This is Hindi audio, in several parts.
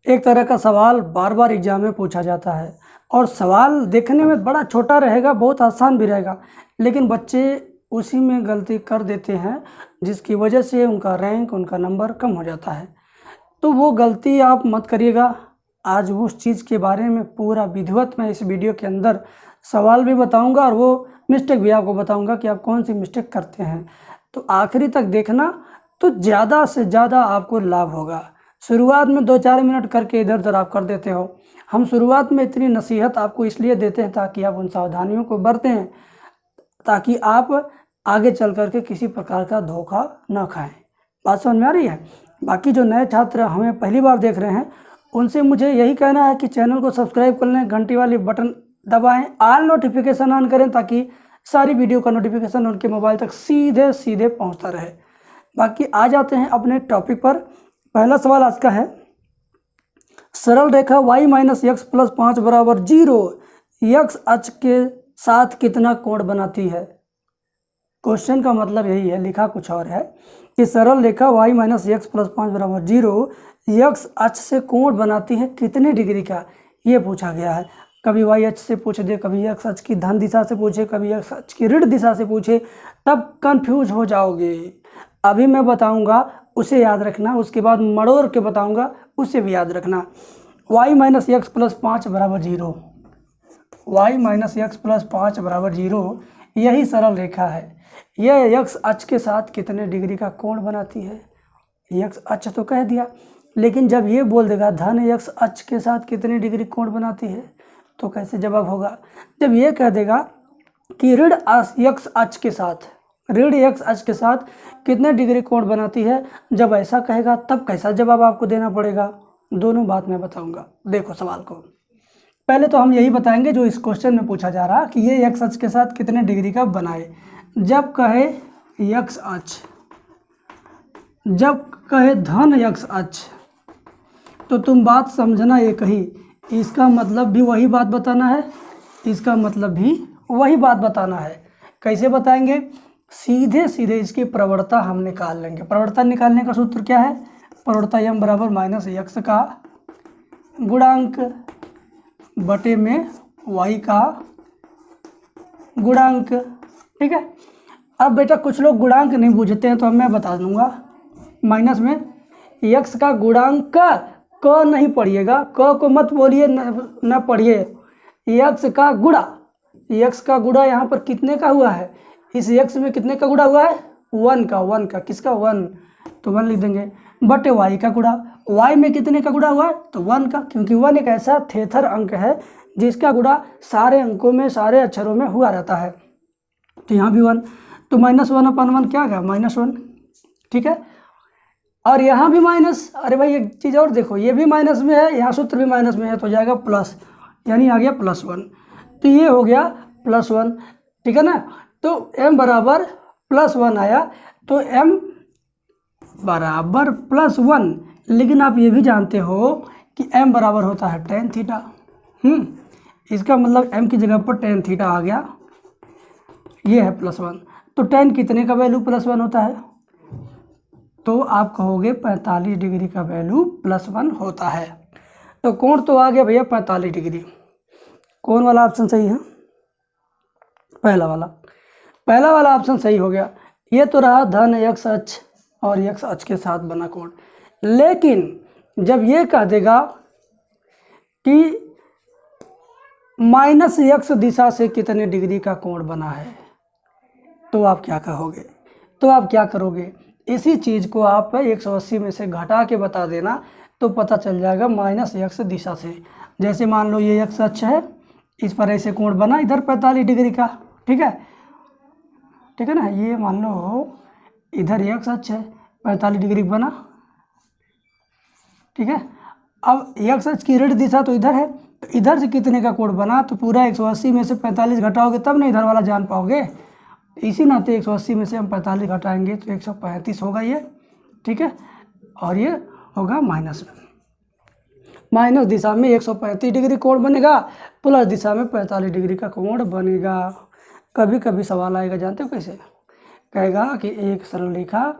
एक तरह का सवाल बार बार एग्जाम में पूछा जाता है और सवाल देखने में बड़ा छोटा रहेगा, बहुत आसान भी रहेगा, लेकिन बच्चे उसी में गलती कर देते हैं जिसकी वजह से उनका रैंक, उनका नंबर कम हो जाता है। तो वो गलती आप मत करिएगा। आज उस चीज़ के बारे में पूरा विधिवत मैं इस वीडियो के अंदर सवाल भी बताऊंगा और वो मिस्टेक भी आपको बताऊंगा कि आप कौन सी मिस्टेक करते हैं। तो आखिरी तक देखना, तो ज़्यादा से ज़्यादा आपको लाभ होगा। शुरुआत में 2-4 मिनट करके इधर उधर आप कर देते हो। हम शुरुआत में इतनी नसीहत आपको इसलिए देते हैं ताकि आप उन सावधानियों को बरतें, ताकि आप आगे चल कर के किसी प्रकार का धोखा न खाएं। बात समझ में आ रही है? बाकी जो नए छात्र हमें पहली बार देख रहे हैं उनसे मुझे यही कहना है कि चैनल को सब्सक्राइब कर लें, घंटी वाली बटन दबाएं, ऑल नोटिफिकेशन ऑन करें ताकि सारी वीडियो का नोटिफिकेशन उनके मोबाइल तक सीधे सीधे पहुंचता रहे। बाकी आ जाते हैं अपने टॉपिक पर। पहला सवाल आज का है, सरल रेखा y माइनस एक्स प्लस 5 बराबर 0 x अक्ष के साथ कितना कोण बनाती है। क्वेश्चन का मतलब यही है, लिखा कुछ और है कि सरल रेखा y माइनस एक्स प्लस 5 बराबर 0 x अक्ष से कोण बनाती है कितने डिग्री का, ये पूछा गया है। कभी y अक्ष से पूछ दे, कभी x अक्ष की धन दिशा से पूछे, कभी x अक्ष की ऋण दिशा से पूछे, तब कंफ्यूज हो जाओगे। अभी मैं बताऊंगा उसे याद रखना, उसके बाद मड़ोर के बताऊंगा उसे भी याद रखना। y माइनस एक्स प्लस 5 बराबर 0, y माइनस एक्स प्लस 5 बराबर 0 यही सरल रेखा है। यह x अक्ष के साथ कितने डिग्री का कोण बनाती है। x अक्ष तो कह दिया, लेकिन जब ये बोल देगा धन x अक्ष के साथ कितने डिग्री कोण बनाती है तो कैसे जवाब होगा। जब ये कह देगा कि ऋण x अक्ष के साथ, ऋण x अक्ष के साथ कितने डिग्री कोण बनाती है, जब ऐसा कहेगा तब कैसा जवाब आपको देना पड़ेगा, दोनों बात मैं बताऊंगा। देखो सवाल को, पहले तो हम यही बताएंगे जो इस क्वेश्चन में पूछा जा रहा कि ये x अक्ष के साथ कितने डिग्री का बनाए। जब कहे x अक्ष, जब कहे धन x अक्ष, तो तुम बात समझना एक ही, इसका मतलब भी वही बात बताना है, इसका मतलब भी वही बात बताना है। कैसे बताएंगे? सीधे सीधे इसकी प्रवणता हम निकाल लेंगे। प्रवणता निकालने का सूत्र क्या है? प्रवणता m बराबर माइनस एक्स का गुणांक बटे में y का गुणांक। ठीक है। अब बेटा कुछ लोग गुणांक नहीं बूझते हैं तो मैं बता दूंगा। माइनस में x का गुणांक क नहीं पढ़िएगा, क को मत बोलिए, न पढ़िए। x का गुणा, x का गुणा यहाँ पर कितने का हुआ है, इस x में कितने का गुणा हुआ है, 1 का। 1 का, किसका 1, तो 1 लिख देंगे। बटे y का गुणा, y में कितने का गुणा हुआ है, तो 1 का, क्योंकि 1 एक ऐसा थेथर अंक है जिसका गुणा सारे अंकों में, सारे अक्षरों में हुआ रहता है। तो यहाँ भी 1, तो -1/1 क्या गया, -1। ठीक है। और यहाँ भी माइनस, अरे भाई एक चीज़ और देखो, ये भी माइनस में है, यहाँ सूत्र भी माइनस में है, तो जाएगा प्लस, यानी आ गया +1। तो ये हो गया +1। ठीक है ना। तो m बराबर +1 आया, तो m बराबर +1। लेकिन आप ये भी जानते हो कि m बराबर होता है tan थीटा। इसका मतलब m की जगह पर tan थीटा आ गया, ये है +1। तो tan कितने का वैल्यू +1 होता है, तो आप कहोगे 45 डिग्री का वैल्यू +1 होता है। तो कोण तो आ गया भैया 45 डिग्री। कौन वाला ऑप्शन सही है? पहला वाला ऑप्शन सही हो गया। ये तो रहा धन x अक्ष और x अक्ष के साथ बना कोण। लेकिन जब ये कह देगा कि -x दिशा से कितने डिग्री का कोण बना है, तो आप क्या कहोगे, तो आप क्या करोगे? इसी चीज़ को आप 180 में से घटा के बता देना, तो पता चल जाएगा -x दिशा से। जैसे मान लो ये x अक्ष है, इस पर ऐसे कोण बना इधर 45 डिग्री का। ठीक है, ठीक है ना। ये मान लो इधर x अक्ष है, 45 डिग्री बना। ठीक है। अब x अक्ष की ऋण दिशा तो इधर है, तो इधर से कितने का कोण बना, तो पूरा 180 में से 45 घटाओगे तब ना इधर वाला जान पाओगे। इसी नाते 180 में से हम 45 घटाएंगे तो 135 होगा ये। ठीक है। और ये होगा माइनस दिशा में 135 डिग्री कोण बनेगा, प्लस दिशा में 45 डिग्री का कोण बनेगा। कभी कभी सवाल आएगा, जानते हो कैसे? कहेगा कि एक सरल रेखा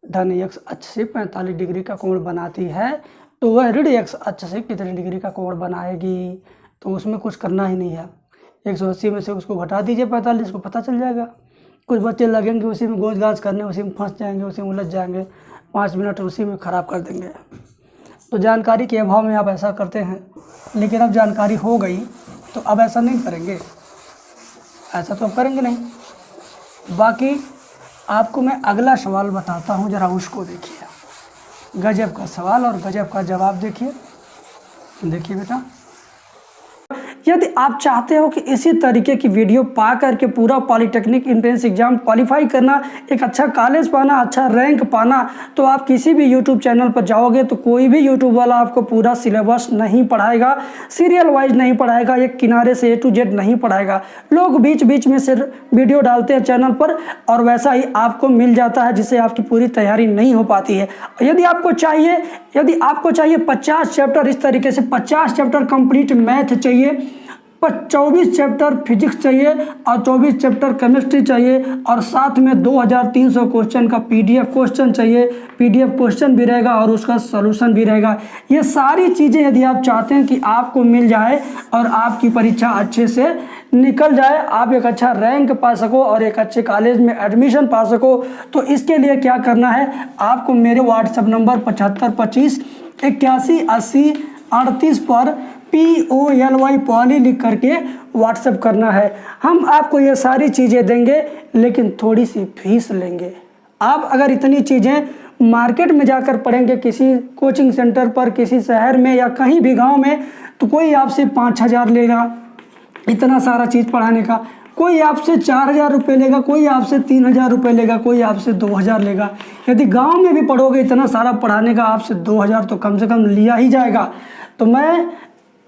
धन x अक्ष से 45 डिग्री का कोण बनाती है, तो वह रीड एक्स अच्छे से कितनी डिग्री का कोण बनाएगी, तो उसमें कुछ करना ही नहीं है। 180 में से उसको घटा दीजिए 45 को, पता चल जाएगा। कुछ बच्चे लगेंगे उसी में गोज गाज करने, उसी में फंस जाएंगे, उसी में उलझ जाएंगे, 5 मिनट उसी में ख़राब कर देंगे। तो जानकारी के अभाव में आप ऐसा करते हैं, लेकिन अब जानकारी हो गई तो अब ऐसा नहीं करेंगे, ऐसा तो अब करेंगे नहीं। बाकी आपको मैं अगला सवाल बताता हूँ, ज़रा उसको देखिए। गजब का सवाल और गजब का जवाब देखिए। देखिए बेटा, यदि आप चाहते हो कि इसी तरीके की वीडियो पा करके पूरा पॉलिटेक्निक एंट्रेंस एग्जाम क्वालिफाई करना, एक अच्छा कॉलेज पाना, अच्छा रैंक पाना, तो आप किसी भी यूट्यूब चैनल पर जाओगे तो कोई भी यूट्यूब वाला आपको पूरा सिलेबस नहीं पढ़ाएगा, सीरियल वाइज नहीं पढ़ाएगा, एक किनारे से A to Z नहीं पढ़ाएगा। लोग बीच बीच में सिर्फ वीडियो डालते हैं चैनल पर और वैसा ही आपको मिल जाता है, जिससे आपकी पूरी तैयारी नहीं हो पाती है। यदि आपको चाहिए 50 चैप्टर, इस तरीके से 50 चैप्टर कंप्लीट मैथ चाहिए, 24 चैप्टर फिजिक्स चाहिए और 24 चैप्टर केमिस्ट्री चाहिए, और साथ में 2300 क्वेश्चन का PDF क्वेश्चन चाहिए। PDF क्वेश्चन भी रहेगा और उसका सॉल्यूशन भी रहेगा। ये सारी चीज़ें यदि आप चाहते हैं कि आपको मिल जाए और आपकी परीक्षा अच्छे से निकल जाए, आप एक अच्छा रैंक पा सको और एक अच्छे कॉलेज में एडमिशन पा सको, तो इसके लिए क्या करना है, आपको मेरे व्हाट्सएप नंबर 7525 81 80 38 पर POLY पॉली लिख करके व्हाट्सएप करना है। हम आपको ये सारी चीज़ें देंगे, लेकिन थोड़ी सी फीस लेंगे। आप अगर इतनी चीज़ें मार्केट में जाकर पढ़ेंगे, किसी कोचिंग सेंटर पर, किसी शहर में या कहीं भी गांव में, तो कोई आपसे 5000 लेगा इतना सारा चीज़ पढ़ाने का, कोई आपसे 4000 रुपये लेगा, कोई आपसे 3000 रुपये लेगा, कोई आपसे 2000 लेगा। यदि गांव में भी पढ़ोगे इतना सारा पढ़ाने का, आपसे 2000 तो कम से कम लिया ही जाएगा। तो मैं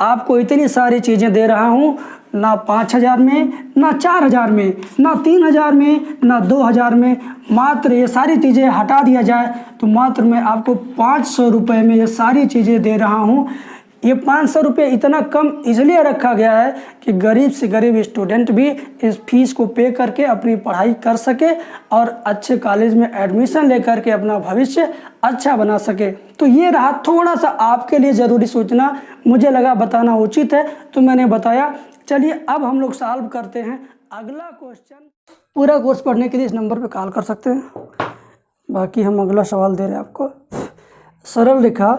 आपको इतनी सारी चीज़ें दे रहा हूँ, ना 5000 में, ना 4000 में, ना 3000 में, ना 2000 में, मात्र ये सारी चीज़ें हटा दिया जाए तो मात्र मैं आपको 500 रुपये में ये सारी चीज़ें दे रहा हूँ। ये 500 रुपये इतना कम इसलिए रखा गया है कि गरीब से गरीब स्टूडेंट भी इस फीस को पे करके अपनी पढ़ाई कर सके और अच्छे कॉलेज में एडमिशन लेकर के अपना भविष्य अच्छा बना सके। तो ये रहा थोड़ा सा आपके लिए ज़रूरी सूचना, मुझे लगा बताना उचित है तो मैंने बताया। चलिए अब हम लोग सॉल्व करते हैं अगला क्वेश्चन। पूरा कोर्स पढ़ने के लिए इस नंबर पर कॉल कर सकते हैं। बाकी हम अगला सवाल दे रहे हैं आपको। सरल रेखा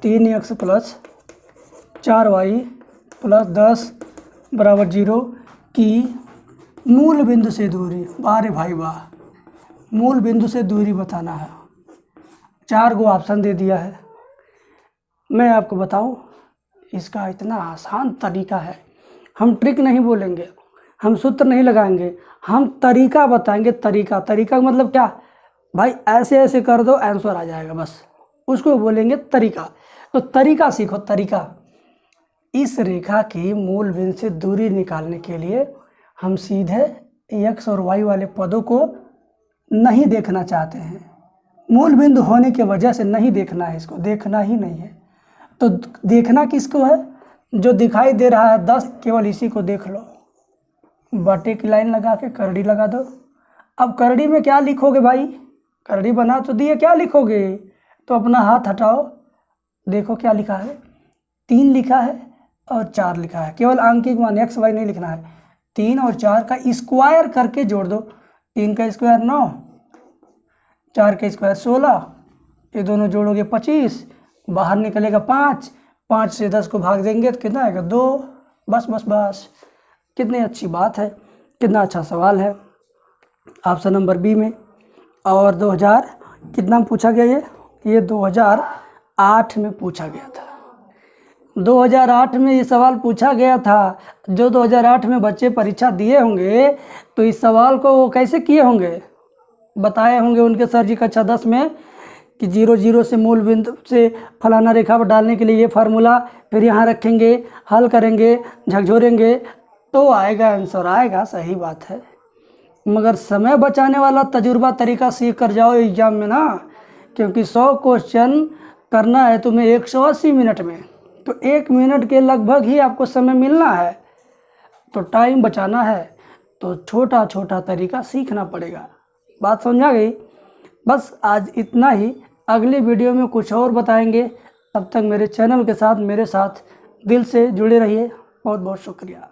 3x + 4y + 10 = 0 की मूल बिंदु से दूरी, बारे भाई वाह, मूल बिंदु से दूरी बताना है। 4 गो ऑप्शन दे दिया है। मैं आपको बताऊं, इसका इतना आसान तरीका है। हम ट्रिक नहीं बोलेंगे, हम सूत्र नहीं लगाएंगे, हम तरीका बताएंगे। तरीका का मतलब क्या भाई, ऐसे ऐसे कर दो आंसर आ जाएगा, बस उसको बोलेंगे तरीका। तो तरीका सीखो, तरीका। इस रेखा की मूल बिंदु से दूरी निकालने के लिए हम सीधे x और y वाले पदों को नहीं देखना चाहते हैं। मूल बिंदु होने की वजह से नहीं देखना है, इसको देखना ही नहीं है। तो देखना किसको है, जो दिखाई दे रहा है 10, केवल इसी को देख लो। बटे की लाइन लगा के करड़ी लगा दो। अब करड़ी में क्या लिखोगे भाई, करड़ी बना तो दिए, क्या लिखोगे, तो अपना हाथ हटाओ, देखो क्या लिखा है, 3 लिखा है और 4 लिखा है। केवल आंकिक मान x y नहीं लिखना है, 3 और 4 का स्क्वायर करके जोड़ दो। 3 का स्क्वायर 9, 4 का स्क्वायर 16, ये दोनों जोड़ोगे 25, बाहर निकलेगा 5, 5 से 10 को भाग देंगे तो कितना आएगा 2। बस बस बस, कितनी अच्छी बात है, कितना अच्छा सवाल है। ऑप्शन नंबर बी में। और 2000 कितना में पूछा गया, ये 2008 में पूछा गया था। 2008 में ये सवाल पूछा गया था। जो 2008 में बच्चे परीक्षा दिए होंगे तो इस सवाल को वो कैसे किए होंगे, बताए होंगे उनके सर जी कक्षा 10 में कि 0 0 से मूल बिंदु से फलाना रेखा पर डालने के लिए ये फार्मूला, फिर यहाँ रखेंगे, हल करेंगे, झकझोरेंगे तो आएगा आंसर, आएगा। सही बात है, मगर समय बचाने वाला तजुर्बा तरीका सीख कर जाओ एग्जाम में ना, क्योंकि 100 क्वेश्चन करना है तुम्हें 180 मिनट में, तो 1 मिनट के लगभग ही आपको समय मिलना है। तो टाइम बचाना है तो छोटा छोटा तरीका सीखना पड़ेगा। बात समझा गई। बस आज इतना ही, अगली वीडियो में कुछ और बताएंगे। तब तक मेरे चैनल के साथ मेरे साथ दिल से जुड़े रहिए। बहुत बहुत शुक्रिया।